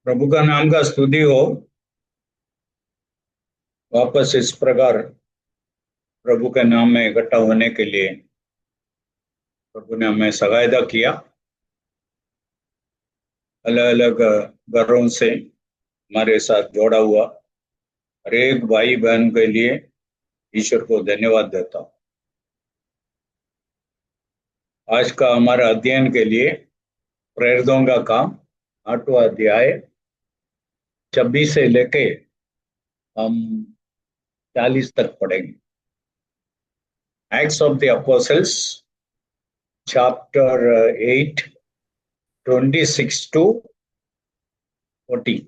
प्रभु का नाम का स्तुति हो। वापस इस प्रकार प्रभु के नाम में इकट्ठा होने के लिए प्रभु ने हमें सहायता किया। अलग अलग घरों से हमारे साथ जोड़ा हुआ हर एक भाई बहन के लिए ईश्वर को धन्यवाद देता हूँ। आज का हमारा अध्ययन के लिए प्रेरितों का काम 8वां अध्याय 26 से लेके हम 40 तक पढ़ेंगे। Acts of the apostles chapter 8 26 to 40।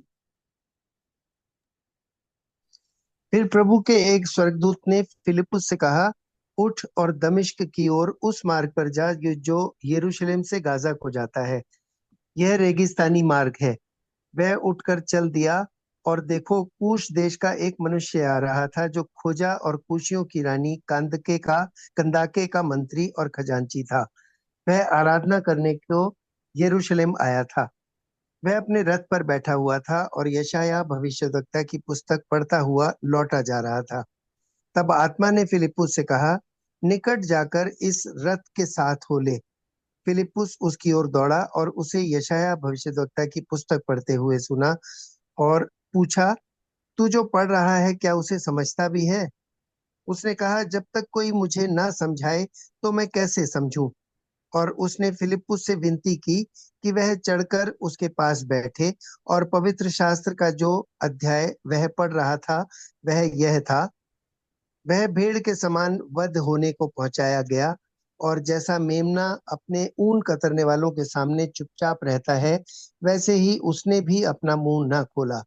फिर प्रभु के एक स्वर्गदूत ने फिलिप्पुस से कहा, उठ और दमिश्क की ओर उस मार्ग पर जा जो यरूशलेम से गाजा को जाता है। यह रेगिस्तानी मार्ग है। वह उठकर चल दिया और देखो, कूश देश का एक मनुष्य आ रहा था जो खोजा और कूशियों की रानी कंदाके का मंत्री और खजांची था। वह आराधना करने को यरूशलेम आया था। वह अपने रथ पर बैठा हुआ था और यशायाह भविष्यद्वक्ता की पुस्तक पढ़ता हुआ लौटा जा रहा था। तब आत्मा ने फिलिप्पुस से कहा, निकट जाकर इस रथ के साथ हो ले। फिलिप्पुस उसकी ओर दौड़ा और उसे यशायाह भविष्यद्वक्ता की पुस्तक पढ़ते हुए सुना और पूछा, तू जो पढ़ रहा है क्या उसे समझता भी है? उसने कहा, जब तक कोई मुझे ना समझाए तो मैं कैसे समझूं? और उसने फिलिप्पुस से विनती की कि वह चढ़कर उसके पास बैठे, और पवित्र शास्त्र का जो अध्याय वह पढ़ रहा था वह यह था, वह भेड़ के समान वध होने को पहुंचाया गया, और जैसा मेमना अपने ऊन कतरने वालों के सामने चुपचाप रहता है, वैसे ही उसने भी अपना मुंह न खोला।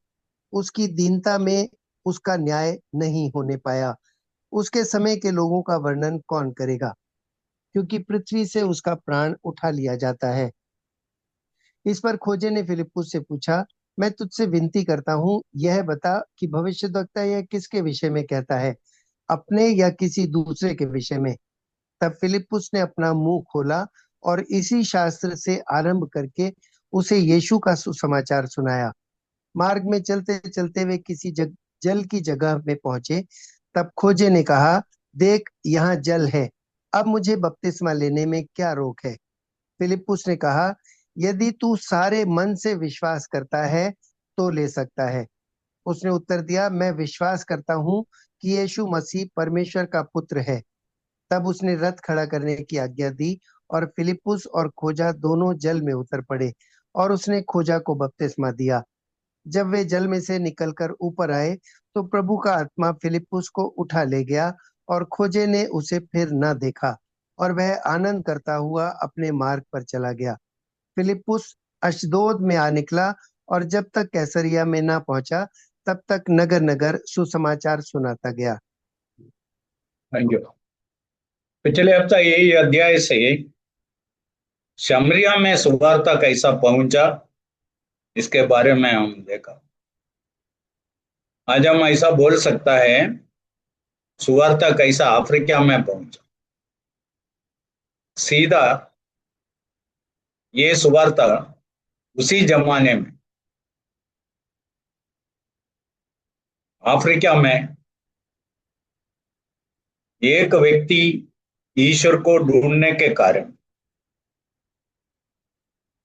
उसकी दीनता में उसका न्याय नहीं होने पाया। उसके समय के लोगों का वर्णन कौन करेगा, क्योंकि पृथ्वी से उसका प्राण उठा लिया जाता है। इस पर खोजे ने फिलिप्पुस से पूछा, मैं तुझसे विनती करता हूँ, यह बता कि भविष्यद्वक्ता यह किसके विषय में कहता है, अपने या किसी दूसरे के विषय में? तब फिलिप्पुस ने अपना मुंह खोला और इसी शास्त्र से आरंभ करके उसे यीशु का सुसमाचार सुनाया। मार्ग में चलते चलते वे किसी जल की जगह में पहुंचे। तब खोजे ने कहा, देख, यहाँ जल है, अब मुझे बपतिस्मा लेने में क्या रोक है? फिलिप्पुस ने कहा, यदि तू सारे मन से विश्वास करता है तो ले सकता है। उसने उत्तर दिया, मैं विश्वास करता हूँ कि यीशु मसीह परमेश्वर का पुत्र है। तब उसने रथ खड़ा करने की आज्ञा दी और फिलिप्पुस और खोजा दोनों जल में उतर पड़े, और उसने खोजा को बपतिस्मा दिया। जब वे जल में से निकलकर ऊपर आए तो प्रभु का आत्मा फिलिप्पुस को उठा ले गया, और खोजे ने उसे फिर न देखा, और वह आनंद करता हुआ अपने मार्ग पर चला गया। फिलिप्पुस अशदोद में आ निकला, और जब तक कैसरिया में ना पहुंचा तब तक नगर नगर सुसमाचार सुनाता गया। Thank you. पिछले हफ्ता यही अध्याय से शमरिया में सुवार्ता कैसा पहुंचा इसके बारे में हम देखा। आज हम ऐसा बोल सकता है, सुवार्ता कैसा अफ्रीका में पहुंचा। सीधा ये सुवार्ता उसी जमाने में अफ्रीका में एक व्यक्ति ईश्वर को ढूंढने के कारण,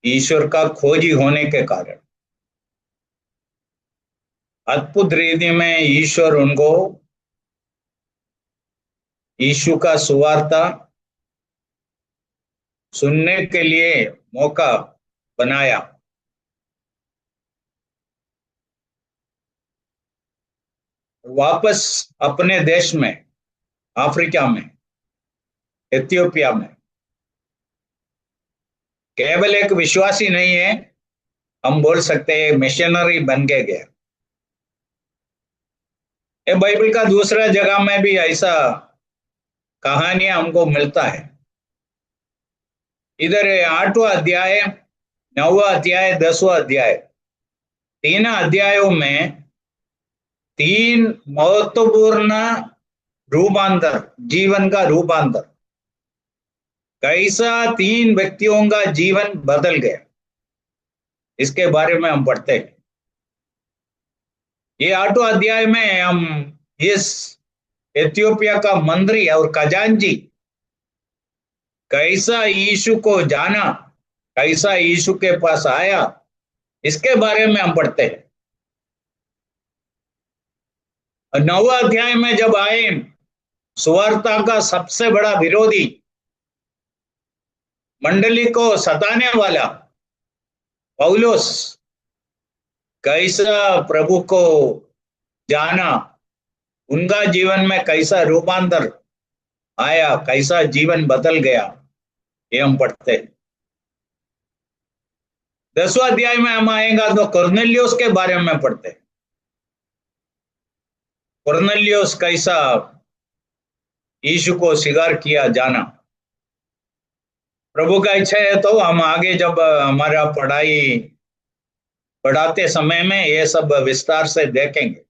ईश्वर का खोजी होने के कारण, अद्भुत रीति में ईश्वर उनको यीशु का सुवार्ता सुनने के लिए मौका बनाया। वापस अपने देश में, अफ्रीका में, इथियोपिया में केवल एक विश्वासी नहीं है, हम बोल सकते हैं मिशनरी बन के गया। ये बाइबल का दूसरा जगह में भी ऐसा कहानियां हमको मिलता है। इधर 8वां अध्याय, 9वां अध्याय, 10वां अध्याय, तीन अध्यायों में तीन महत्वपूर्ण रूपांतर, जीवन का रूपांतर, कैसा तीन व्यक्तियों का जीवन बदल गया, इसके बारे में हम पढ़ते हैं। ये 8वां अध्याय में हम इस एथियोपिया का मंत्री और खजांची कैसा यीशु को जाना, कैसा यीशु के पास आया, इसके बारे में हम पढ़ते हैं। और 9वां अध्याय में जब आए, सुवार्ता का सबसे बड़ा विरोधी, मंडली को सताने वाला पौलुस कैसा प्रभु को जाना, उनका जीवन में कैसा रूपांतर आया, कैसा जीवन बदल गया, ये हम पढ़ते हैं। 10वां अध्याय में हम आएगा तो कुरनेलियुस के बारे में पढ़ते हैं। कुरनेलियुस कैसा यीशु को स्वीकार किया जाना। प्रभु का इच्छा है तो हम आगे जब हमारा पढ़ाई पढ़ाते समय में ये सब विस्तार से देखेंगे।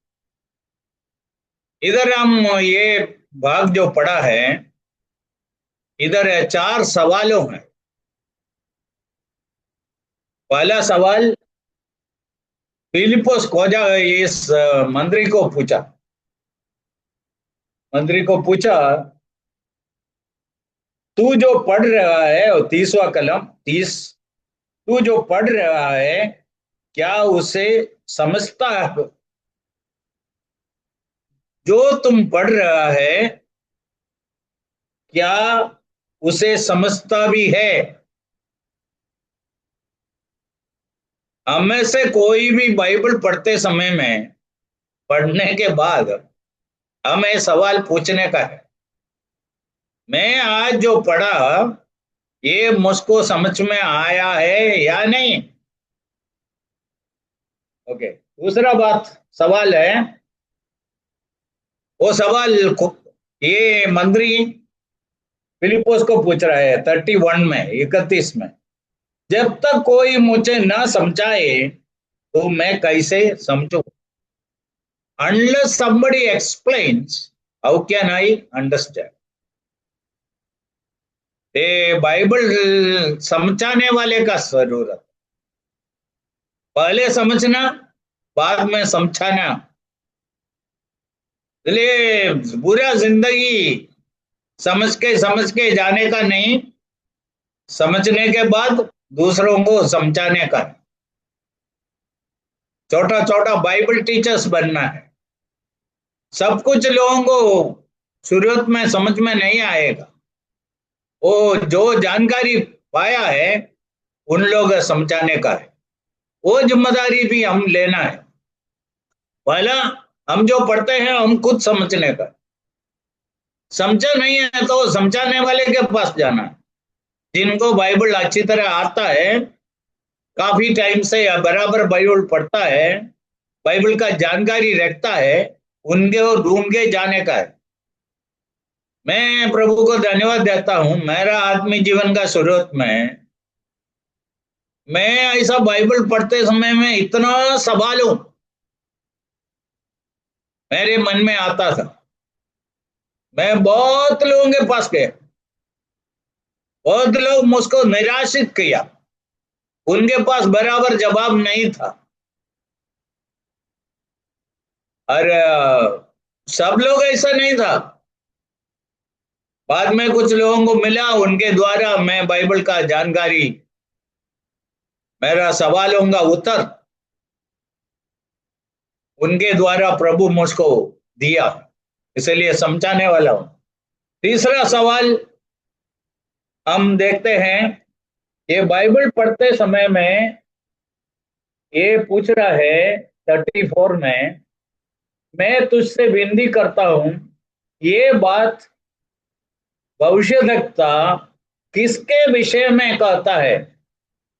इधर हम ये भाग जो पढ़ा है, इधर 4 सवालों हैं। पहला सवाल फिलिप्पुस खोजा, इस मंत्री को पूछा, तू जो पढ़ रहा है, और 30वां कलम 30, तू जो पढ़ रहा है क्या उसे समझता है? जो तुम पढ़ रहा है क्या उसे समझता भी है? हम में से कोई भी बाइबल पढ़ते समय में, पढ़ने के बाद हमें सवाल पूछने का है, मैं आज जो पढ़ा ये मुझको समझ में आया है या नहीं? ओके। दूसरा सवाल है, वो सवाल ये मंत्री फिलिप्पुस को पूछ रहा है 31 में, 31 में, जब तक कोई मुझे ना समझाए तो मैं कैसे समझूं? Unless somebody explains, how can I understand? ये बाइबल समझाने वाले का जरूरत, पहले समझना बाद में समझाना। इसलिए पूरा जिंदगी समझ के जाने का नहीं, समझने के बाद दूसरों को समझाने का। छोटा छोटा बाइबल टीचर्स बनना है। सब कुछ लोगों को शुरुआत में समझ में नहीं आएगा, वो जो जानकारी पाया है उन लोग समझाने का है, वो जिम्मेदारी भी हम लेना है। पहला हम जो पढ़ते हैं हम खुद समझने का, समझा नहीं है तो समझाने वाले के पास जाना है। जिनको बाइबल अच्छी तरह आता है, काफी टाइम से बराबर बाइबल पढ़ता है, बाइबल का जानकारी रखता है, उनके ढूंढ के जाने का है। मैं प्रभु को धन्यवाद देता हूं, मेरा आत्मी जीवन का शुरुआत में मैं ऐसा बाइबल पढ़ते समय में इतना सवालों मेरे मन में आता था। मैं बहुत लोगों के पास गया, बहुत लोग मुझको निराशित किया, उनके पास बराबर जवाब नहीं था। और सब लोग ऐसा नहीं था। बाद में कुछ लोगों को मिला, उनके द्वारा मैं बाइबल का जानकारी, मेरा सवालों का उत्तर उनके द्वारा प्रभु मुझको दिया, इसलिए समझाने वाला हूं। तीसरा सवाल हम देखते हैं, ये बाइबल पढ़ते समय में ये पूछ रहा है 34 में, मैं तुझसे विनती करता हूं, ये बात भविष्यद्वक्ता किसके विषय में कहता है,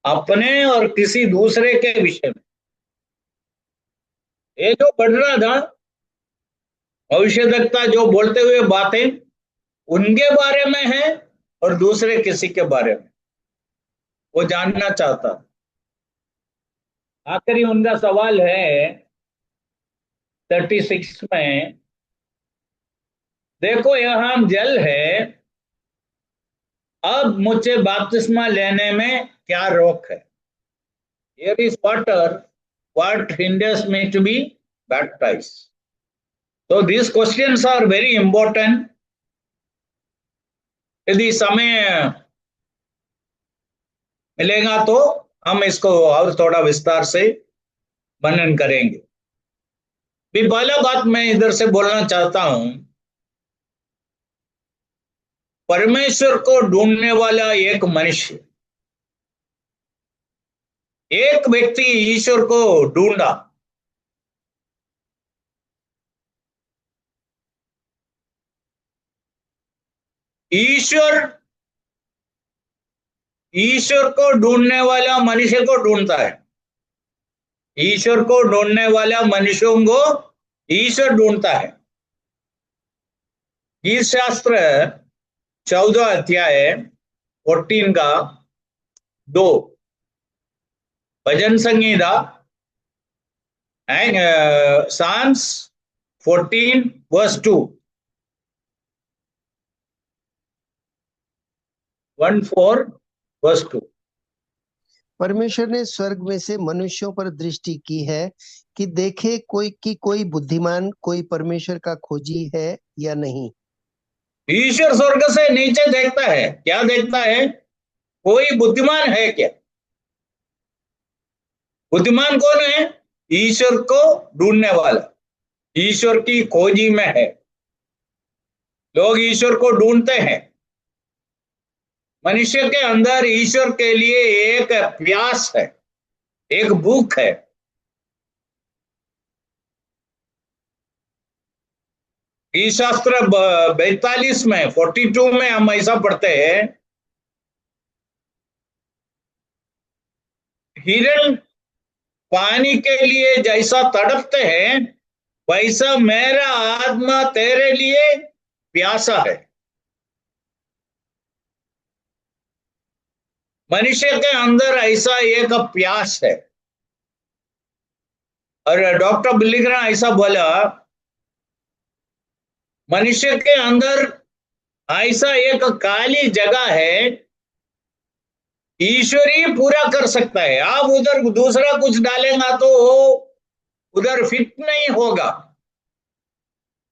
अपने और किसी दूसरे के विषय में? ये जो पढ़ रहा था, भविष्यद्वक्ता जो बोलते हुए बातें उनके बारे में है और दूसरे किसी के बारे में, वो जानना चाहता। आखिरी उनका सवाल है 36 में, देखो यहाँ जल है, अब मुझे बपतिस्मा लेने में क्या रोक है? Here is water, what hinders me to be baptized? So these questions are very important. यदि समय मिलेगा तो हम इसको और थोड़ा विस्तार से वर्णन करेंगे। भी पहला बात मैं इधर से बोलना चाहता हूं, परमेश्वर को ढूंढने वाला एक मनुष्य, एक व्यक्ति ईश्वर को ढूंढा। ईश्वर ईश्वर को ढूंढने वाला मनुष्य को ढूंढता है। ईश्वर को ढूंढने वाला मनुष्यों को ईश्वर ढूंढता है। गीत शास्त्र 14 अध्याय 14 का 2, भजन संगीता Psalms 14 verse 2, 14 verse 2। परमेश्वर ने स्वर्ग में से मनुष्यों पर दृष्टि की है कि देखे कोई बुद्धिमान, कोई परमेश्वर का खोजी है या नहीं। ईश्वर स्वर्ग से नीचे देखता है, क्या देखता है? कोई बुद्धिमान है क्या? बुद्धिमान कौन है? ईश्वर को ढूंढने वाला, ईश्वर की खोजी में है। लोग ईश्वर को ढूंढते हैं। मनुष्य के अंदर ईश्वर के लिए एक प्यास है, एक भूख है। गीत शास्त्र 42 में 42 में हम ऐसा पढ़ते हैं, हिरण पानी के लिए जैसा तड़पते हैं वैसा मेरा आत्मा तेरे लिए प्यासा है। मनुष्य के अंदर ऐसा एक प्यास है। और डॉक्टर बिलीग्राम ऐसा बोला, मनुष्य के अंदर ऐसा एक खाली जगह है, ईश्वर ही पूरा कर सकता है। आप उधर दूसरा कुछ डालेगा तो उधर फिट नहीं होगा।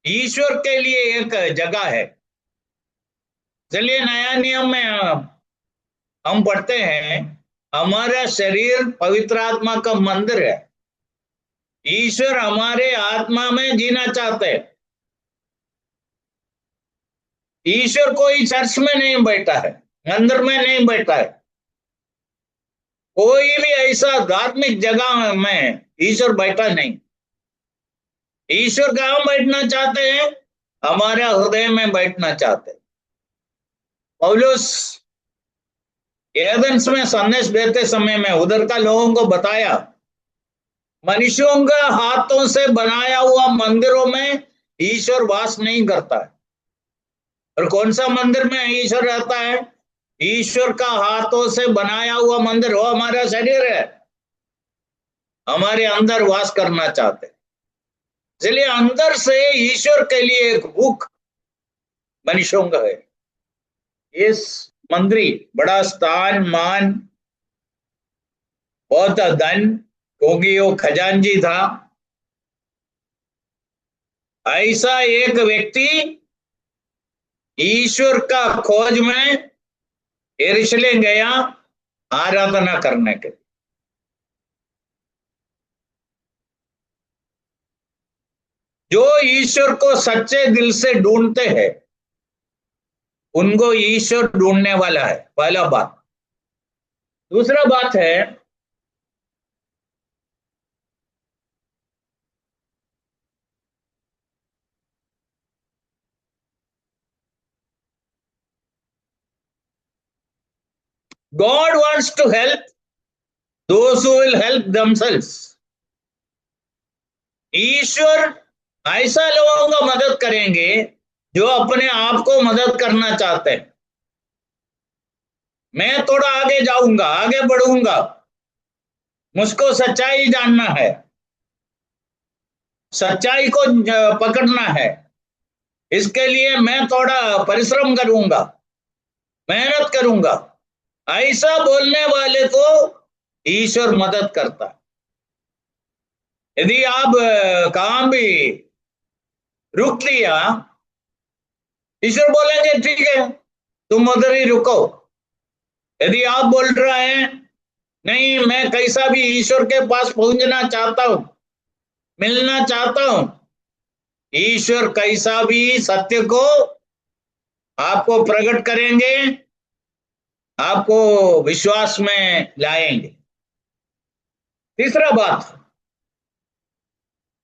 ईश्वर के लिए एक जगह है। चलिए नया नियम में हम पढ़ते हैं, हमारा शरीर पवित्र आत्मा का मंदिर है। ईश्वर हमारे आत्मा में जीना चाहते हैं। ईश्वर कोई चर्च में नहीं बैठा है, मंदिर में नहीं बैठा है। कोई भी ऐसा धार्मिक जगह में ईश्वर बैठा नहीं। ईश्वर कहाँ बैठना चाहते हैं? हमारे हृदय में बैठना चाहते हैं। पौलुस एथेंस में संदेश देते समय में उधर का लोगों को बताया, मनुष्यों के हाथों से बनाया हुआ मंदिरों में ईश्वर वास नहीं करता है। और कौन सा मंदिर में ईश्वर रहता है? ईश्वर का हाथों से बनाया हुआ मंदिर, वो हमारा शरीर है। हमारे अंदर वास करना चाहते, इसलिए अंदर से ईश्वर के लिए एक भूख मनुष्यों का है। इस मंत्री बड़ा स्थान मान, बहुत धन, क्योंकि वो खजांची था। ऐसा एक व्यक्ति ईश्वर का खोज में यरूशलेम गया आराधना करने के लिए। जो ईश्वर को सच्चे दिल से ढूंढते हैं उनको ईश्वर ढूंढने वाला है, पहला बात। दूसरा बात है, God wants to help those who will help themselves। ईश्वर ऐसा लोगों को मदद करेंगे जो अपने आप को मदद करना चाहते हैं। मैं थोड़ा आगे जाऊंगा, आगे बढ़ूंगा, मुझको सच्चाई जानना है, सच्चाई को पकड़ना है, इसके लिए मैं थोड़ा परिश्रम करूंगा, मेहनत करूंगा। ऐसा बोलने वाले को ईश्वर मदद करता है। यदि आप कहां भी रुक दिया, ईश्वर बोलेंगे ठीक है तुम उधर ही रुको। यदि आप बोल रहे हैं नहीं मैं कैसा भी ईश्वर के पास पहुंचना चाहता हूं, मिलना चाहता हूं, ईश्वर कैसा भी सत्य को आपको प्रकट करेंगे, आपको विश्वास में लाएंगे। तीसरा बात,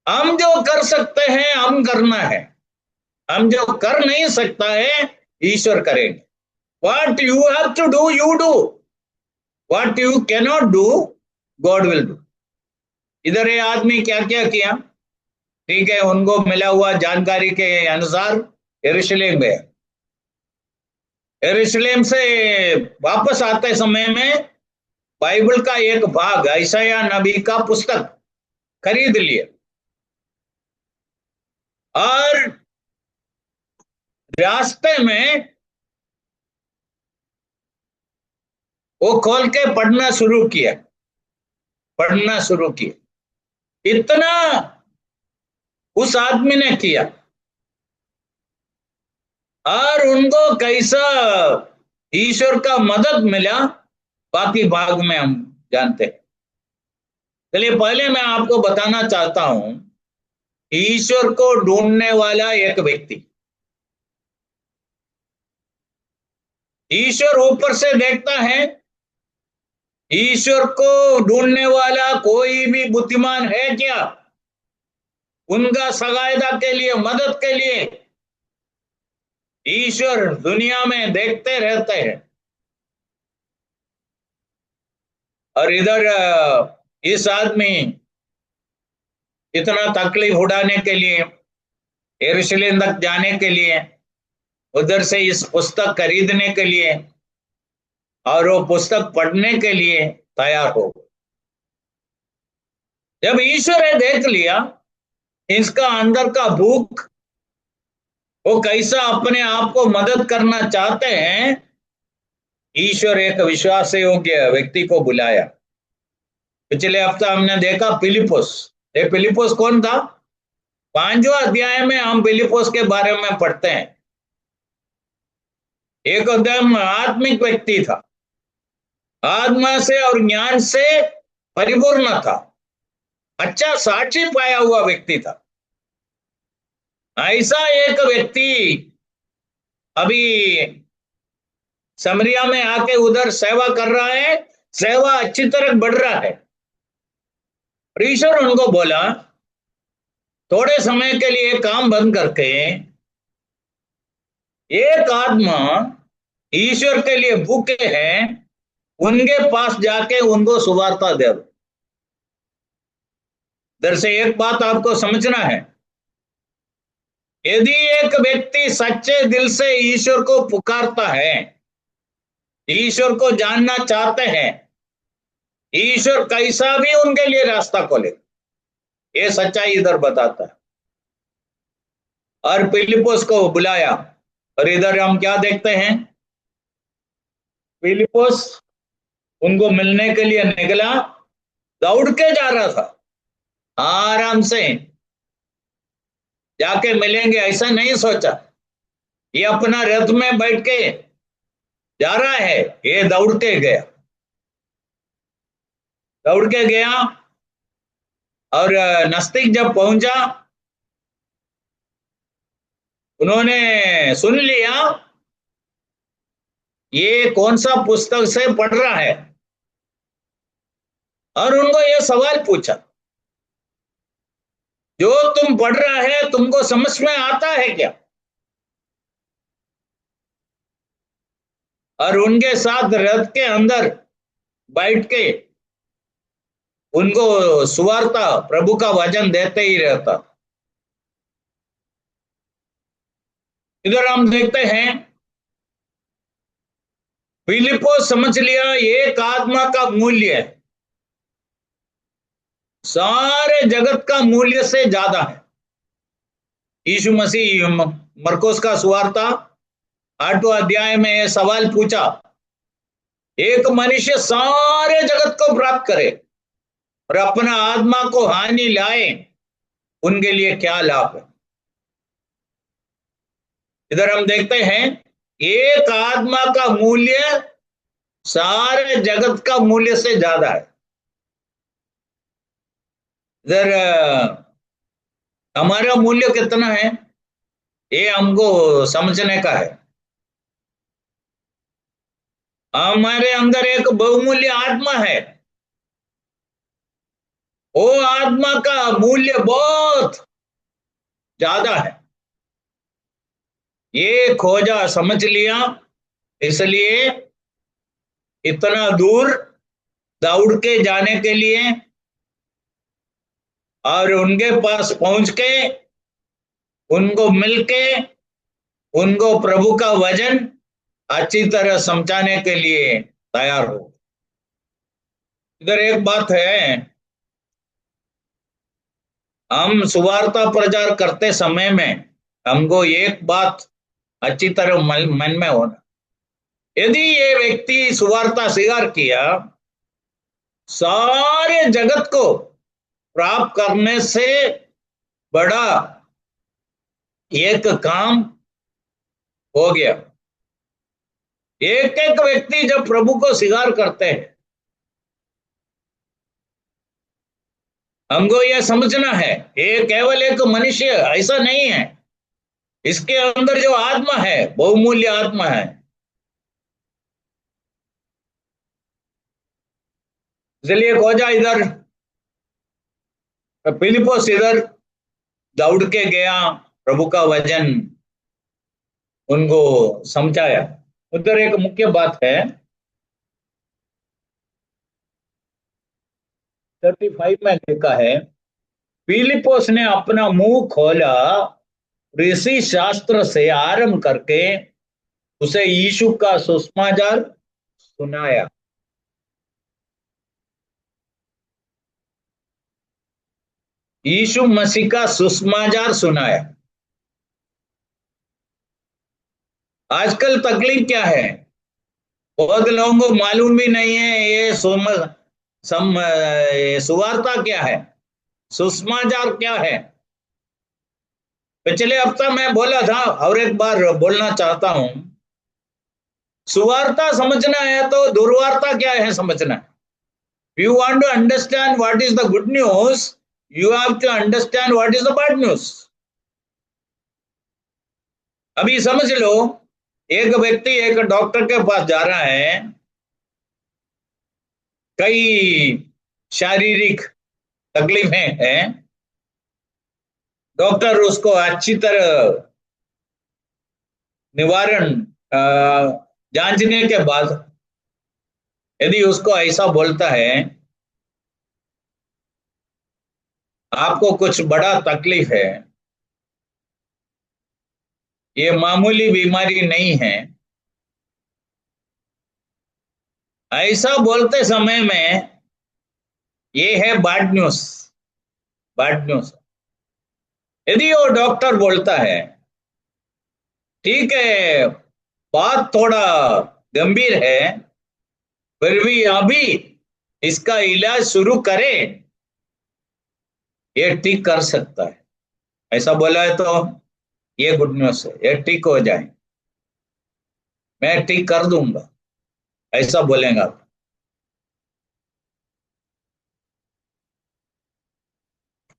हम जो कर सकते हैं हम करना है, हम जो कर नहीं सकता है ईश्वर करेंगे। What you have to do, you do. What you cannot do, God will do. इधर ये आदमी क्या क्या किया, ठीक है, उनको मिला हुआ जानकारी के अनुसार यरूशलेम गया। यरूशलेम से वापस आते समय में बाइबल का एक भाग यशायाह नबी का पुस्तक खरीद लिया और रास्ते में वो खोल के पढ़ना शुरू किया, पढ़ना शुरू किया। इतना उस आदमी ने किया और उनको कैसा ईश्वर का मदद मिला बाकी भाग में हम जानते हैं। चलिए पहले मैं आपको बताना चाहता हूं, ईश्वर को ढूंढने वाला एक व्यक्ति, ईश्वर ऊपर से देखता है, ईश्वर को ढूंढने वाला कोई भी बुद्धिमान है क्या उनका सहायता के लिए, मदद के लिए? ईश्वर दुनिया में देखते रहते हैं। और इधर इस आदमी इतना तकलीफ उठाने के लिए, यरूशलेम तक जाने के लिए, उधर से इस पुस्तक खरीदने के लिए और वो पुस्तक पढ़ने के लिए तैयार हो। जब ईश्वर ने देख लिया इसका अंदर का भूख, वो कैसा अपने आप को मदद करना चाहते हैं, ईश्वर एक विश्वास योग्य व्यक्ति को बुलाया। पिछले हफ्ता हमने देखा फिलिप्पुस। ये फिलिप्पुस कौन था? 5वां अध्याय में हम फिलिप्पुस के बारे में पढ़ते हैं। एक एकदम आत्मिक व्यक्ति था, आत्मा से और ज्ञान से परिपूर्ण था, अच्छा साक्षी पाया हुआ व्यक्ति था। ऐसा एक व्यक्ति अभी समरिया में आके उधर सेवा कर रहा है, सेवा अच्छी तरह बढ़ रहा है। ईश्वर उनको बोला थोड़े समय के लिए काम बंद करके एक आत्मा ईश्वर के लिए भूखे हैं, उनके पास जाके उनको सुवार्ता दे दो। इधर से एक बात आपको समझना है, यदि एक व्यक्ति सच्चे दिल से ईश्वर को पुकारता है, ईश्वर को जानना चाहते हैं, ईश्वर कैसा भी उनके लिए रास्ता खोले। ये सच्चाई इधर बताता है। और फिलिप्पुस को बुलाया और इधर हम क्या देखते हैं, फिलिप्पुस उनको मिलने के लिए निकला, दौड़ के जा रहा था, आराम से जाके मिलेंगे ऐसा नहीं सोचा। ये अपना रथ में बैठ के जा रहा है, ये दौड़ के गया, दौड़ के गया और नजदीक जब पहुंचा उन्होंने सुन लिया ये कौन सा पुस्तक से पढ़ रहा है, और उनको ये सवाल पूछा जो तुम पढ़ रहा है तुमको समझ में आता है क्या? और उनके साथ रथ के अंदर बैठ के उनको सुवार्ता प्रभु का वचन देते ही रहता। इधर हम देखते हैं फिलिप्पुस समझ लिया एक आत्मा का मूल्य सारे जगत का मूल्य से ज्यादा है। यीशु मसीह मरकुस का सुवार्ता 8वां अध्याय में यह सवाल पूछा, एक मनुष्य सारे जगत को प्राप्त करे और अपना आत्मा को हानि लाए, उनके लिए क्या लाभ है। इधर हम देखते हैं एक आत्मा का मूल्य सारे जगत का मूल्य से ज्यादा है। इधर हमारा मूल्य कितना है, ये हमको समझने का है। हमारे अंदर एक बहुमूल्य आत्मा है, वो आत्मा का मूल्य बहुत ज्यादा है। ये खोजा, समझ लिया, इसलिए इतना दूर दौड़ के जाने के लिए और उनके पास पहुंच के उनको मिलके उनको प्रभु का वचन अच्छी तरह समझाने के लिए तैयार हो। इधर एक बात है, हम सुवार्ता प्रचार करते समय में हमको एक बात अच्छी तरह मन में होना, यदि ये व्यक्ति सुवार्ता स्वीकार किया, सारे जगत को प्राप्त करने से बड़ा एक काम हो गया। एक एक व्यक्ति जब प्रभु को स्वीकार करते हैं, हमको यह समझना है ये केवल एक मनुष्य ऐसा नहीं है, इसके अंदर जो आत्मा है बहुमूल्य आत्मा है। इसलिए खोजा इधर फिलिप्पुस इधर दौड़ के गया, प्रभु का वचन उनको समझाया। उधर एक मुख्य बात है 35 में लिखा है, फिलिप्पुस ने अपना मुंह खोला, ऋषि शास्त्र से आरंभ करके उसे यीशु का सुसमाचार सुनाया। यीशु मसीह का सुसमाचार सुनाया। आजकल तकलीफ क्या है, बहुत लोगों को मालूम भी नहीं है ये सुवार्ता क्या है, सुसमाचार क्या है। पिछले हफ्ता मैं बोला था और एक बार बोलना चाहता हूं, सुवार्ता समझना है तो दुर्वार्ता क्या है समझना है। You want to understand what is the good news, you have to understand what is the bad news. अभी समझ लो, एक व्यक्ति एक डॉक्टर के पास जा रहा है, कई शारीरिक तकलीफें हैं, डॉक्टर उसको अच्छी तरह निवारण जांचने के बाद यदि उसको ऐसा बोलता है आपको कुछ बड़ा तकलीफ है, ये मामूली बीमारी नहीं है, ऐसा बोलते समय में ये है बैड न्यूज, बैड न्यूज। यदि वो डॉक्टर बोलता है ठीक है बात थोड़ा गंभीर है, फिर भी अभी इसका इलाज शुरू करें, ये ठीक कर सकता है, ऐसा बोला है तो ये गुड न्यूज है, ये ठीक हो जाए, मैं ठीक कर दूंगा, ऐसा बोलेगा।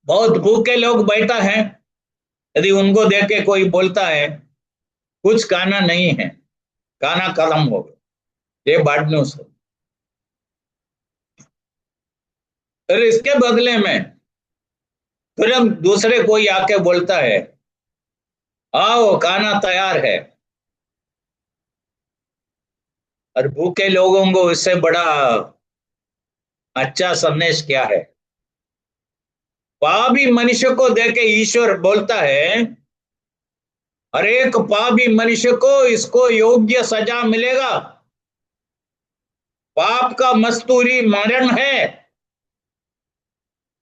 बहुत भूखे लोग बैठा है, यदि उनको देख के कोई बोलता है कुछ खाना नहीं है, खाना खत्म हो गया, ये बैड न्यूज है। फिर इसके बदले में फिर हम दूसरे कोई आके बोलता है आओ खाना तैयार है, और भूखे लोगों को इससे बड़ा अच्छा संदेश क्या है। पापी मनुष्य को देखे ईश्वर बोलता है हर एक पापी मनुष्य को इसको योग्य सजा मिलेगा, पाप का मस्तूरी मरण है,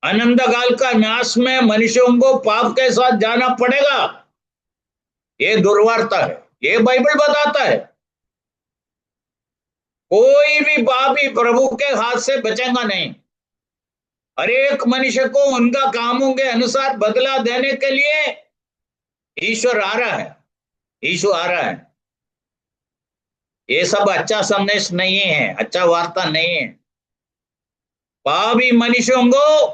आनंद काल का नाश में मनुष्यों को पाप के साथ जाना पड़ेगा, ये दुर्वार्ता है, ये बाइबल बताता है। कोई भी पापी प्रभु के हाथ से बचेगा नहीं। हर एक मनुष्य को उनका कामों के अनुसार बदला देने के लिए ईश्वर आ रहा है, यीशु आ रहा है। ये सब अच्छा संदेश नहीं है, अच्छा वार्ता नहीं है। पापी मनुष्यों को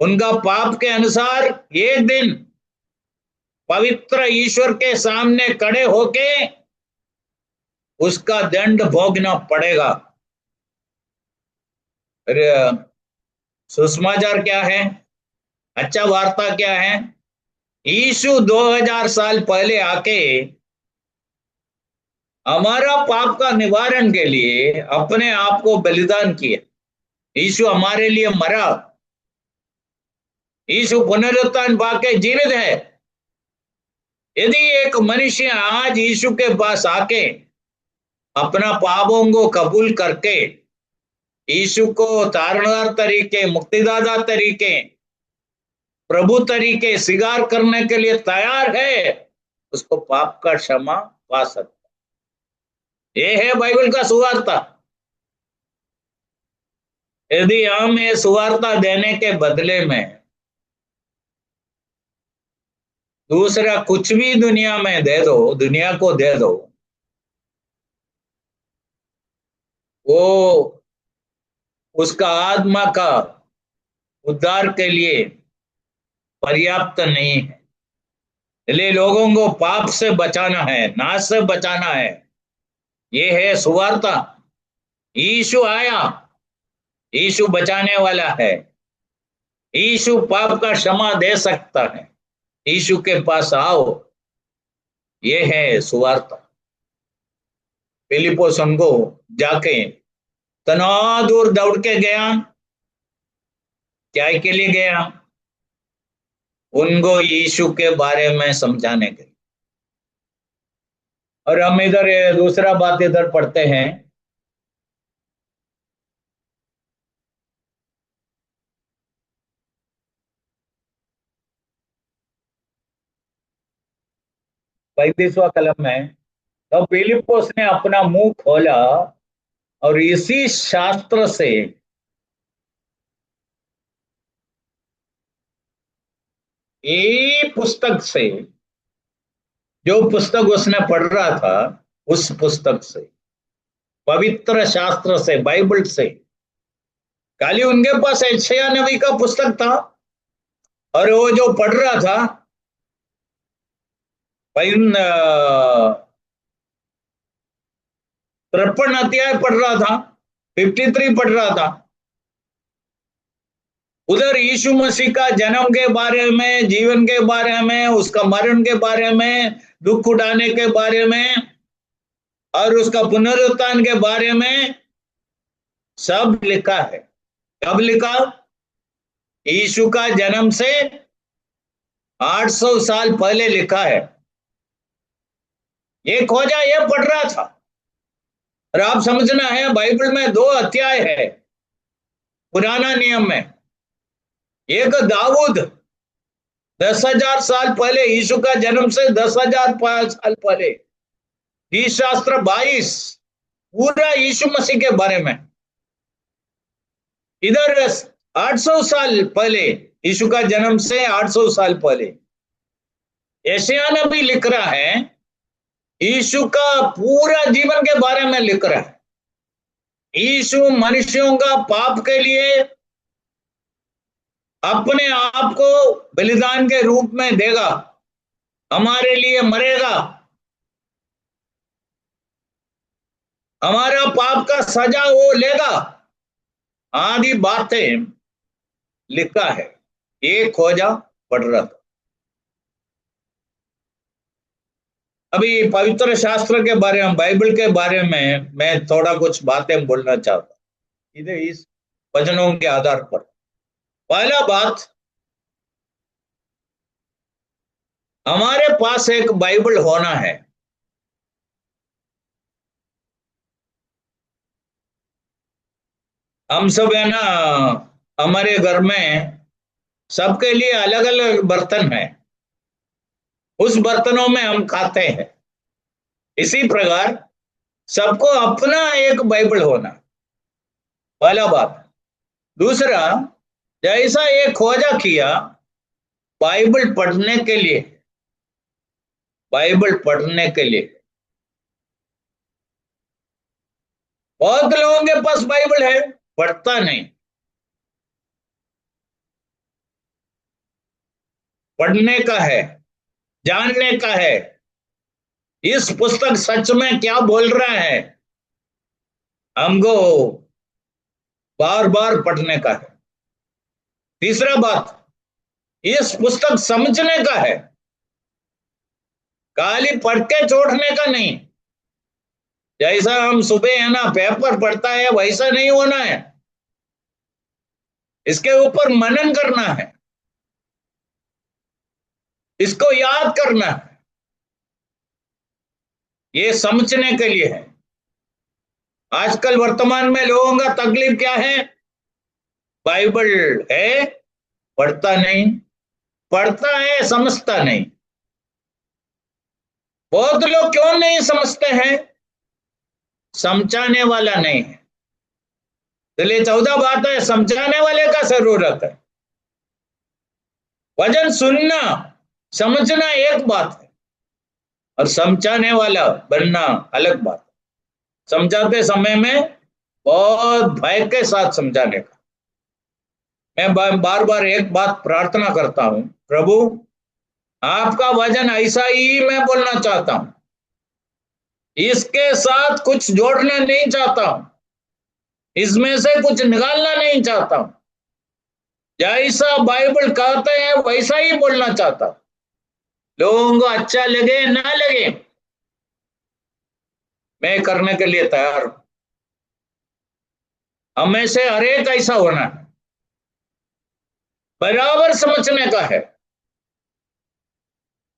उनका पाप के अनुसार एक दिन पवित्र ईश्वर के सामने खड़े होके उसका दंड भोगना पड़ेगा। फिर सुसमाचार क्या है, अच्छा वार्ता क्या है? यीशु 2000 साल पहले आके हमारा पाप का निवारण के लिए अपने आप को बलिदान किया। यीशु हमारे लिए मरा, यीशु पुनरुत्थान पाके जीवित है। यदि एक मनुष्य आज यीशु के पास आके अपना पापों को कबूल करके यीशु को तारणहार तरीके, मुक्तिदाता तरीके, प्रभु तरीके स्वीकार करने के लिए तैयार है, उसको पाप का क्षमा पा सकता। ये है बाइबल का सुवार्ता। यदि हम ये सुवार्ता देने के बदले में दूसरा कुछ भी दुनिया में दे दो, दुनिया को दे दो, वो उसका आत्मा का उद्धार के लिए पर्याप्त नहीं है। इसलिए लोगों को पाप से बचाना है, नाश से बचाना है। ये है सुवार्ता। यीशु आया, यीशु बचाने वाला है, यीशु पाप का क्षमा दे सकता है। यीशु के पास आओ, ये है सुवार्ता। फिलिप्पुस उनको जाके तना दूर दौड़ के गया, क्या के लिए गया? उनको यीशु के बारे में समझाने के लिए। और हम इधर दूसरा बात इधर पढ़ते हैं, पैंतीसवां कलम में। तो फिलिप्पुस ने अपना मुंह खोला और इसी शास्त्र से एक पुस्तक से, जो पुस्तक उसने पढ़ रहा था उस पुस्तक से, पवित्र शास्त्र से, बाइबल से। खाली उनके पास यशायाह नबी का पुस्तक था और वो जो पढ़ रहा था 53 अध्याय पढ़ रहा था, 53 पढ़ रहा था। उधर यीशु मसीह का जन्म के बारे में, जीवन के बारे में, उसका मरण के बारे में, दुख उठाने के बारे में और उसका पुनरुत्थान के बारे में सब लिखा है। कब लिखा? यीशु का जन्म से 800 साल पहले लिखा है। ये खोजा, ये पढ़ रहा था। और आप समझना है, बाइबल में 2 अध्याय है पुराना नियम में। एक दाऊद 10,000 साल पहले, यीशु का जन्म से 10,000 साल पहले, गीत शास्त्र 22 पूरा यीशु मसीह के बारे में। इधर 800 साल पहले, यीशु का जन्म से 800 साल पहले यशायाह नबी लिख रहा है, यीशु का पूरा जीवन के बारे में लिख रहा है। यीशु मनुष्यों का पाप के लिए अपने आप को बलिदान के रूप में देगा, हमारे लिए मरेगा, हमारा पाप का सजा वो लेगा। आदि बातें लिखा है। ये खोजा, पढ़ रहा था। अभी पवित्र शास्त्र के बारे में, बाइबल के बारे में मैं थोड़ा कुछ बातें बोलना चाहता हूं इधर इस वचनों के आधार पर। पहला बात, हमारे पास एक बाइबल होना है। हम सब है ना, हमारे घर में सबके लिए अलग अलग बर्तन है, उस बर्तनों में हम खाते हैं। इसी प्रकार सबको अपना एक बाइबल होना, पहला बात। दूसरा, जैसा ये खोजा किया बाइबल पढ़ने के लिए, बाइबल पढ़ने के लिए। बहुत लोगों के पास बाइबल है, पढ़ता नहीं। पढ़ने का है, जानने का है, इस पुस्तक सच में क्या बोल रहा है, हमको बार बार पढ़ने का है। तीसरा बात, इस पुस्तक समझने का है, खाली पढ़ के छोड़ने का नहीं। जैसा हम सुबह है ना पेपर पढ़ता है वैसा नहीं होना है, इसके ऊपर मनन करना है, इसको याद करना है। ये समझने के लिए है। आजकल वर्तमान में लोगों का तकलीफ क्या है? बाइबल है, पढ़ता नहीं, पढ़ता है समझता नहीं। बहुत लोग क्यों नहीं समझते हैं? समझाने वाला नहीं है। इसलिए 14 बात है, समझाने वाले का जरूरत है। वचन सुनना समझना एक बात है और समझाने वाला बनना अलग बात है। समझाते समय में बहुत भय के साथ समझाने का। मैं बार बार एक बात प्रार्थना करता हूं, प्रभु आपका वचन ऐसा ही मैं बोलना चाहता हूं, इसके साथ कुछ जोड़ना नहीं चाहता हूं, इसमें से कुछ निकालना नहीं चाहता हूं। जैसा बाइबल कहते हैं वैसा ही बोलना चाहता हूं। लोगों को अच्छा लगे ना लगे, मैं करने के लिए तैयार हूं। हमें से हर एक ऐसा होना है, बराबर समझने का है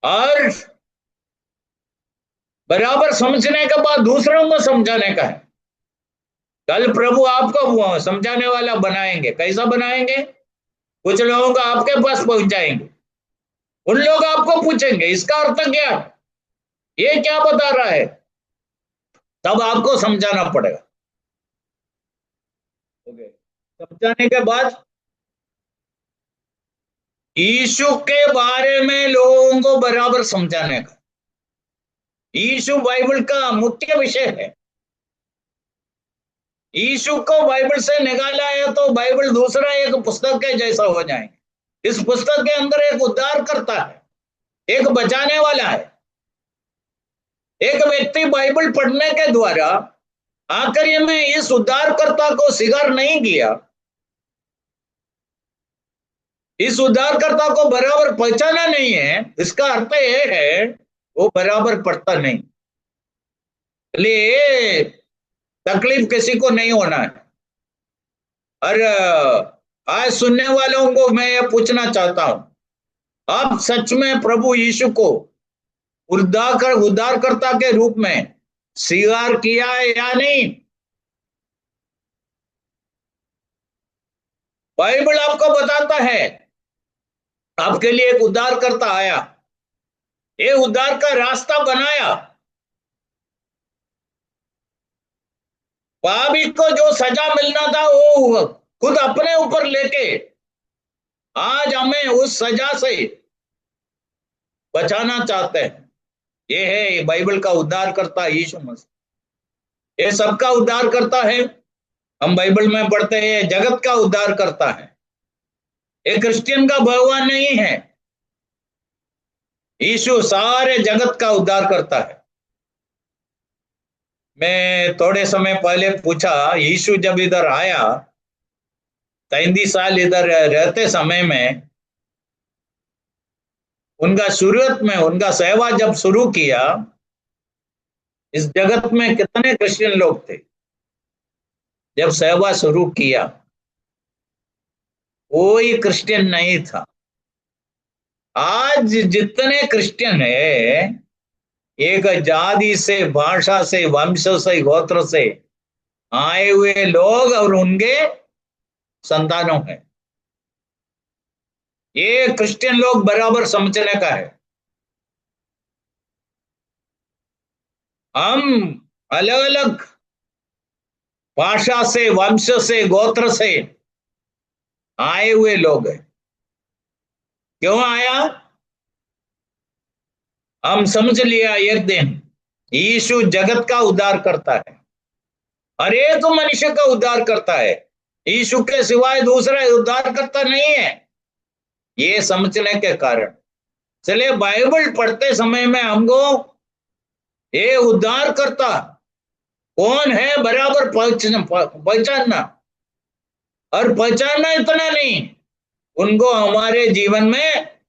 और बराबर समझने के बाद दूसरों को समझाने का है। कल प्रभु आपको समझाने वाला बनाएंगे। कैसा बनाएंगे? कुछ लोगों को आपके पास पहुंच जाएंगे, उन लोग आपको पूछेंगे इसका अर्थ क्या, ये क्या बता रहा है, तब आपको समझाना पड़ेगा। ओके, समझाने के बाद यीशु के बारे में लोगों को बराबर समझाने का। यीशु बाइबल का मुख्य विषय है। यीशु को बाइबल से निकाला है तो बाइबल दूसरा एक पुस्तक के जैसा हो जाएंगे। इस पुस्तक के अंदर एक उद्धार करता है, एक बचाने वाला है। एक व्यक्ति बाइबल पढ़ने के द्वारा आखिर में इस उद्धारकर्ता को स्वीकार नहीं किया, इस उद्धारकर्ता को बराबर पहचाना नहीं है, इसका अर्थ यह है वो बराबर पढ़ता नहीं। इसलिए तकलीफ किसी को नहीं होना है। और आज सुनने वालों को मैं ये पूछना चाहता हूं, आप सच में प्रभु यीशु को उद्धारकर्ता के रूप में स्वीकार किया है या नहीं? बाइबल आपको बताता है आपके लिए एक उद्धारकर्ता आया, ये उद्धार का रास्ता बनाया। पापी को जो सजा मिलना था वो खुद अपने ऊपर लेके आज हमें उस सजा से बचाना चाहते हैं। ये है बाइबल का उद्धार करता यीशु मसीह। ये सबका उद्धार करता है। हम बाइबल में पढ़ते हैं जगत का उद्धार करता है। ये क्रिश्चियन का भगवान नहीं है, यीशु सारे जगत का उद्धार करता है। मैं थोड़े समय पहले पूछा, यीशु जब इधर आया 33 साल इधर रहते समय में उनका शुरुआत में उनका सेवा जब शुरू किया, इस जगत में कितने क्रिश्चियन लोग थे? जब सेवा शुरू किया कोई क्रिश्चियन नहीं था। आज जितने क्रिश्चियन है एक जाति से, भाषा से, वंश से, गोत्र से आए हुए लोग और उनके संतानों हैं। ये क्रिश्चियन लोग बराबर समझने का है। हम अलग अलग भाषा से, वंश से, गोत्र से आए हुए लोग हैं। क्यों आया? हम समझ लिया एक दिन यीशु जगत का उद्धार करता है, हर एक मनुष्य का उद्धार करता है, यीशु के सिवाय दूसरा उद्धार करता नहीं है। ये समझने के कारण चलिए बाइबल पढ़ते समय में हमको ये उद्धार करता कौन है बराबर पहचानना, और पहचानना इतना नहीं, उनको हमारे जीवन में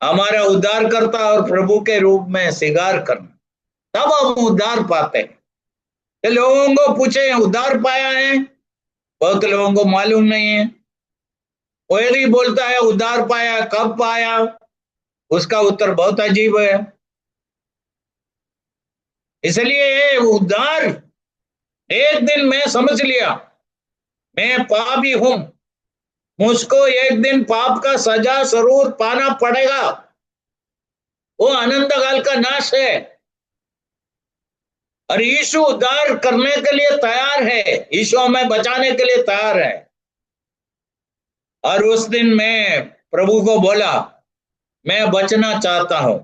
हमारा उद्धार करता और प्रभु के रूप में स्वीकार करना, तब हम उद्धार पाते हैं। ये लोगों को पूछे उद्धार पाया है, बहुत लोगों को मालूम नहीं है। वो यदि बोलता है उद्धार पाया, कब पाया, उसका उत्तर बहुत अजीब है। इसलिए उद्धार एक दिन मैं समझ लिया मैं पापी हूं, मुझको एक दिन पाप का सजा जरूर पाना पड़ेगा, वो अनंत काल का नाश है। और यीशु उद्धार करने के लिए तैयार है, यीशु हमें बचाने के लिए तैयार है। और उस दिन मैं प्रभु को बोला मैं बचना चाहता हूं,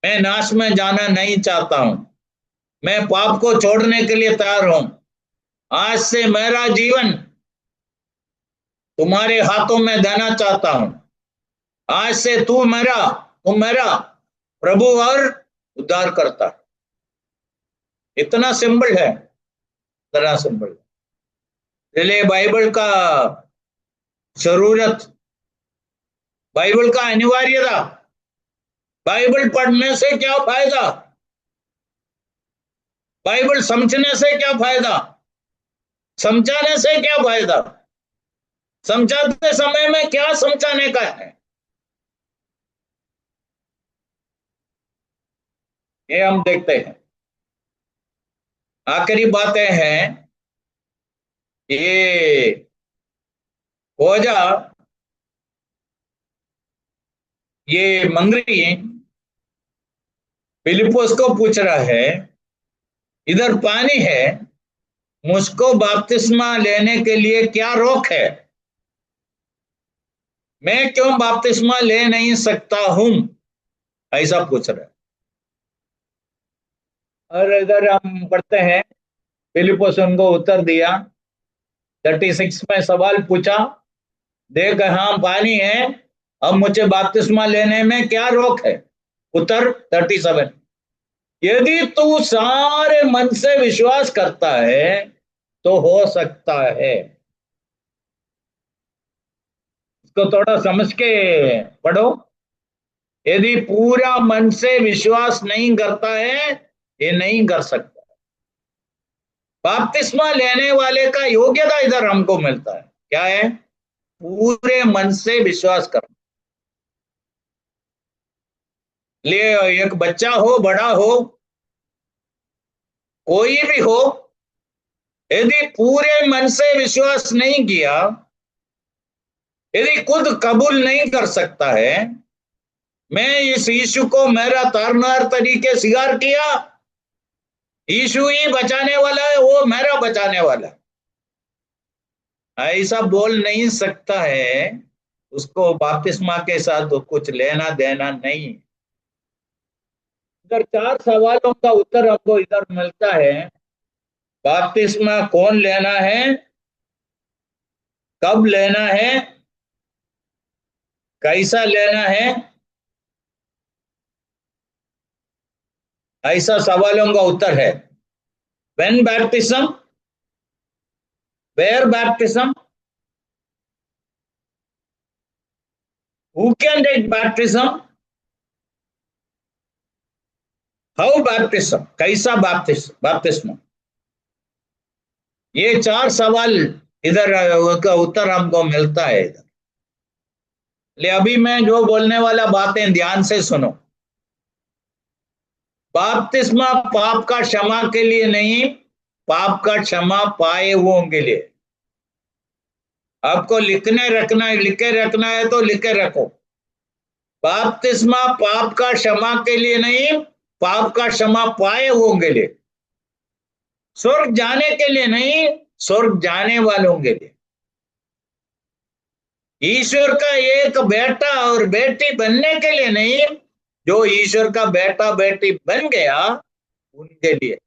मैं नाश में जाना नहीं चाहता हूं, मैं पाप को छोड़ने के लिए तैयार हूं। आज से मेरा जीवन तुम्हारे हाथों में देना चाहता हूं। आज से तुम मेरा प्रभु और उद्धार करता। इतना सिंपल है, इतना सिंपल। इसलिए बाइबल का जरूरत, बाइबल का अनिवार्यता, बाइबल पढ़ने से क्या फायदा, बाइबल समझने से क्या फायदा, समझाने से क्या फायदा, समझाते समय में क्या समझाने का है, ये हम देखते हैं। आखिरी बातें हैं ये खोजा, ये मंगरी फिलिप्पुस को पूछ रहा है इधर पानी है, मुझको बपतिस्मा लेने के लिए क्या रोक है, मैं क्यों बपतिस्मा ले नहीं सकता हूं, ऐसा पूछ रहा है। और इधर हम पढ़ते हैं फिलिप्पुस उनको उत्तर दिया, 36 में सवाल पूछा, देख हाँ पानी है, अब मुझे बपतिस्मा लेने में क्या रोक है। उत्तर 37, यदि तू सारे मन से विश्वास करता है तो हो सकता है। इसको थोड़ा समझ के पढ़ो। यदि पूरा मन से विश्वास नहीं करता है ये नहीं कर सकता। बपतिस्मा लेने वाले का योग्यता इधर हमको मिलता है, क्या है? पूरे मन से विश्वास करना। लिए एक बच्चा हो, बड़ा हो, कोई भी हो, यदि पूरे मन से विश्वास नहीं किया, यदि खुद कबूल नहीं कर सकता है मैं इस यीशु को मेरा तारनार तरीके स्वीकार किया, यीशु ही बचाने वाला है, वो मेरा बचाने वाला है, ऐसा बोल नहीं सकता है, उसको बपतिस्मा के साथ तो कुछ लेना देना नहीं। इधर 4 सवालों का उत्तर हमको इधर मिलता है। बपतिस्मा कौन लेना है, कब लेना है, कैसा लेना है, ऐसा सवालों का उत्तर है। When baptism, where baptism, who can take baptism, how baptism, कैसा baptism, ये 4 सवाल इधर का उत्तर हमको मिलता है इधर। ले अभी मैं जो बोलने वाला बातें ध्यान से सुनो। बपतिस्मा पाप का क्षमा के लिए नहीं, पाप का क्षमा पाए हुओं के लिए। आपको लिखे रखना है तो लिखे रखो। बपतिस्मा पाप का क्षमा के लिए नहीं, पाप का क्षमा पाए हुओं के लिए। स्वर्ग जाने के लिए नहीं, स्वर्ग जाने वालों के लिए। ईश्वर का एक बेटा और बेटी बनने के लिए नहीं, जो ईश्वर का बेटा बेटी बन गया उनके लिए,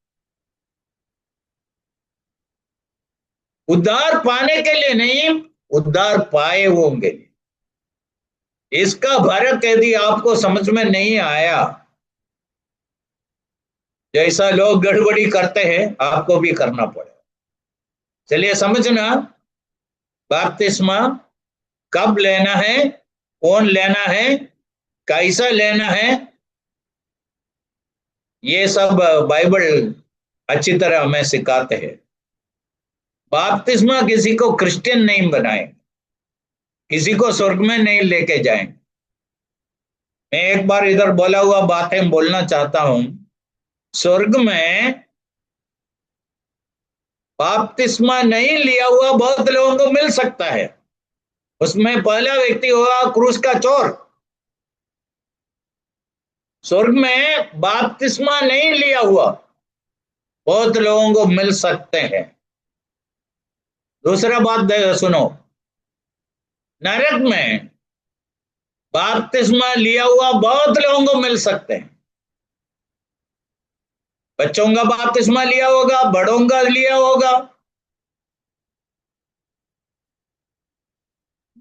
उद्धार पाने के लिए नहीं, उद्धार पाए होंगे। इसका फर्क यदि आपको समझ में नहीं आया, जैसा लोग गड़बड़ी करते हैं आपको भी करना पड़ेगा। चलिए समझना, बपतिस्मा कब लेना है, कौन लेना है, कैसा लेना है, ये सब बाइबल अच्छी तरह हमें सिखाते हैं। बपतिस्मा किसी को क्रिश्चियन नहीं बनाए, किसी को स्वर्ग में नहीं लेके जाए। मैं एक बार इधर बोला हुआ बातें बोलना चाहता हूं। स्वर्ग में बपतिस्मा नहीं लिया हुआ बहुत लोगों को मिल सकता है। उसमें पहला व्यक्ति होगा क्रूस का चोर। स्वर्ग में बपतिस्मा नहीं लिया हुआ बहुत लोगों को मिल सकते हैं। दूसरा बात सुनो, नरक में बपतिस्मा लिया हुआ बहुत लोगों को मिल सकते हैं। बच्चों का बपतिस्मा लिया होगा, बड़ों का लिया होगा।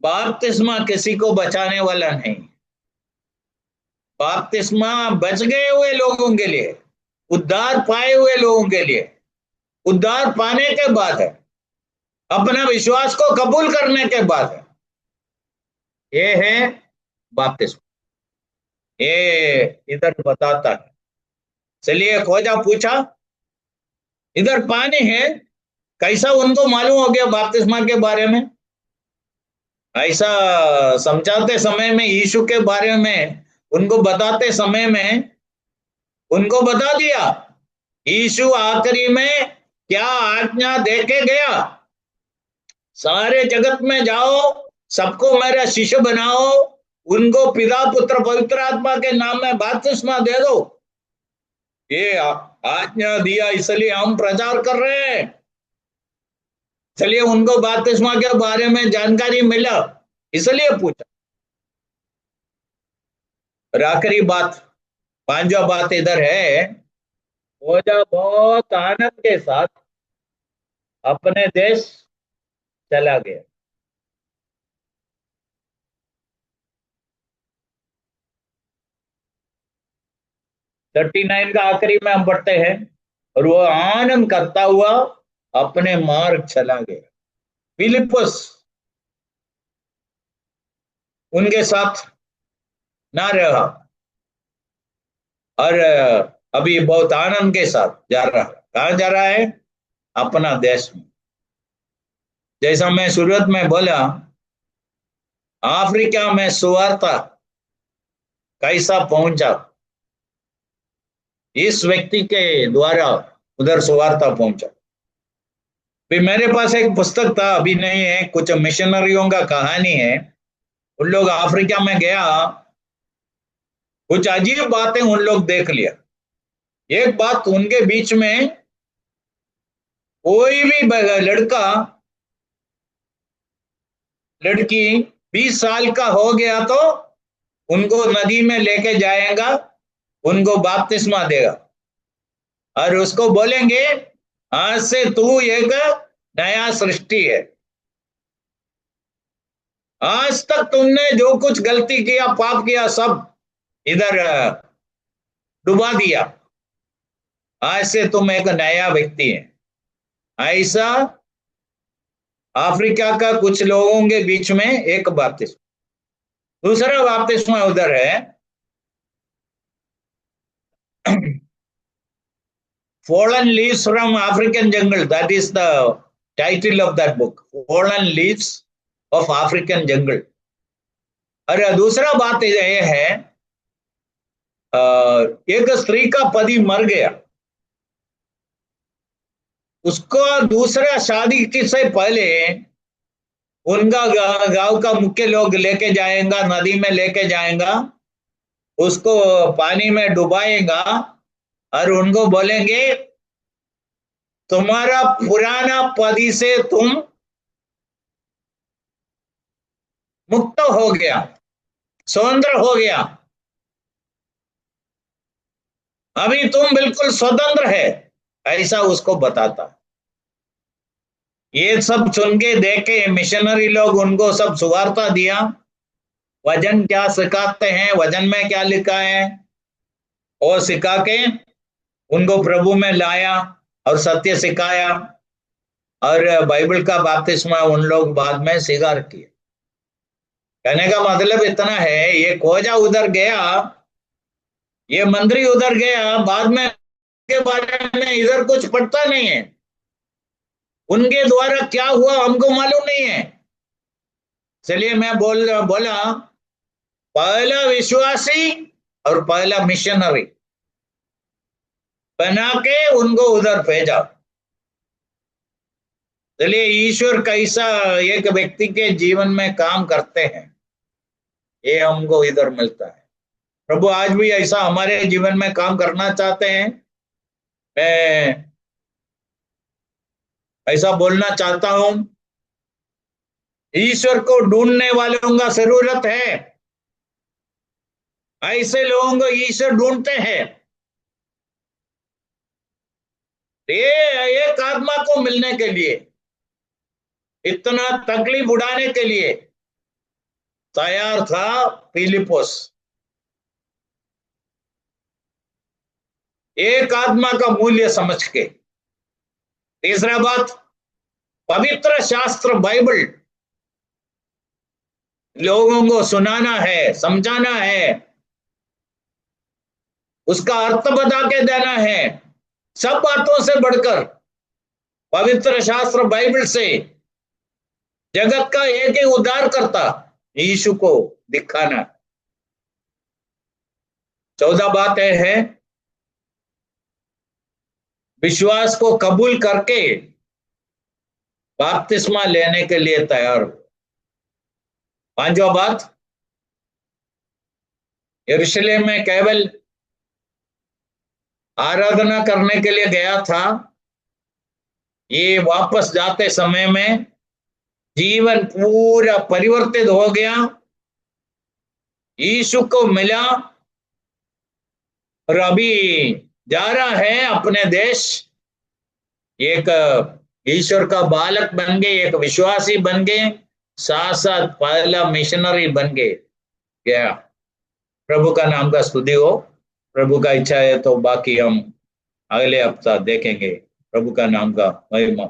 बपतिस्मा किसी को बचाने वाला नहीं। बपतिस्मा बच गए हुए लोगों के लिए, उद्धार पाए हुए लोगों के लिए, उद्धार पाने के बाद है, अपना विश्वास को कबूल करने के बाद है। ये है बपतिस्मा, ये इधर बताता है। चलिए खोजा पूछा, इधर पानी है, कैसा उनको मालूम हो गया बपतिस्मा के बारे में? ऐसा समझाते समय में, यीशु के बारे में उनको बताते समय में उनको बता दिया यीशु आखिरी में क्या आज्ञा देके गया, सारे जगत में जाओ, सबको मेरा शिष्य बनाओ, उनको पिता पुत्र पवित्र आत्मा के नाम में बपतिस्मा दे दो। ये आज्ञा दिया, इसलिए हम प्रचार कर रहे हैं। चलिए उनको बपतिस्मा के बारे में जानकारी मिला, इसलिए पूछा। और आखिरी बात, पांचवा बात इधर है, खोजा बहुत आनंद के साथ अपने देश चला गया। थर्टी नाइन का आखिरी में हम पढ़ते हैं, और वो आनंद करता हुआ अपने मार्ग चला गया। फिलिपस उनके साथ ना रहा, और अभी बहुत आनंद के साथ जा रहा। कहाँ जा रहा है? अपना देश में। जैसा मैं शुरुआत में बोला, अफ्रीका में सुवार्ता कैसा पहुंचा, इस व्यक्ति के द्वारा उधर सुवार्ता पहुंचा। फिर मेरे पास एक पुस्तक था, अभी नहीं है, कुछ मिशनरियों का कहानी है। उन लोग अफ्रीका में गया, कुछ अजीब बातें उन लोग देख लिया। एक बात, उनके बीच में कोई भी लड़का लड़की 20 साल का हो गया तो उनको नदी में लेके जाएगा, उनको बपतिस्मा देगा, और उसको बोलेंगे आज से तू एक नया सृष्टि है, आज तक तुमने जो कुछ गलती किया, पाप किया, सब इधर डुबा दिया, आज से तुम एक नया व्यक्ति है। ऐसा अफ्रीका का कुछ लोगों के बीच में एक बपतिस्मा। दूसरा बपतिस्मा उधर है, fallen leaves from African jungle, that is the title of that book, fallen leaves of African jungle। और दूसरा बात यह है, एक स्त्री का पति मर गया, उसको दूसरा शादी से पहले उनका गांव का मुख्य लोग लेके जाएगा, नदी में लेके जाएगा, उसको पानी में डुबाएगा, और उनको बोलेंगे तुम्हारा पुराना पति से तुम मुक्त हो गया, स्वतंत्र हो गया, अभी तुम बिल्कुल स्वतंत्र है, ऐसा उसको बताता। ये सब सुन के देखे मिशनरी लोग, उनको सब सुवार्ता दिया। वचन क्या सिखाते हैं, वचन में क्या लिखा है, वो सिखा के उनको प्रभु में लाया और सत्य सिखाया, और बाइबल का बपतिस्मा उन लोग बाद में स्वीकार किया। कहने का मतलब इतना है, ये खोजा उधर गया, ये मंत्री उधर गया, बाद में के बारे में इधर कुछ पढ़ता नहीं है, उनके द्वारा क्या हुआ हमको मालूम नहीं है। चलिए मैं बोला पहला विश्वासी और पहला मिशनरी बना के उनको उधर भेजा। चलिए ईश्वर कैसा एक व्यक्ति के जीवन में काम करते हैं, ये हमको इधर मिलता है। प्रभु आज भी ऐसा हमारे जीवन में काम करना चाहते हैं। मैं ऐसा बोलना चाहता हूं, ईश्वर को ढूंढने वालों का जरूरत है। ऐसे लोगों को ईश्वर ढूंढते हैं। ये एक आत्मा को मिलने के लिए, इतना तकलीफ उड़ाने के लिए तैयार था फिलिपुस। एक आत्मा का मूल्य समझ के। तीसरा बात, पवित्र शास्त्र बाइबल लोगों को सुनाना है, समझाना है, उसका अर्थ बता के देना है। सब बातों से बढ़कर पवित्र शास्त्र बाइबल से जगत का एक ही उद्धार करता यीशु को दिखाना। 14 बात है विश्वास को कबूल करके बपतिस्मा लेने के लिए तैयार हो। 5वां बात, यरूशलेम में केवल आराधना करने के लिए गया था, ये वापस जाते समय में जीवन पूरा परिवर्तित हो गया, यीशु को मिला और अभी जा रहा है अपने देश। एक ईश्वर का बालक बन गए, एक विश्वासी बन गए, साथ साथ पहला मिशनरी बन गए गया। प्रभु का नाम का स्तुति हो। प्रभु का इच्छा है तो बाकी हम अगले हफ्ता देखेंगे। प्रभु का नाम का महिमा।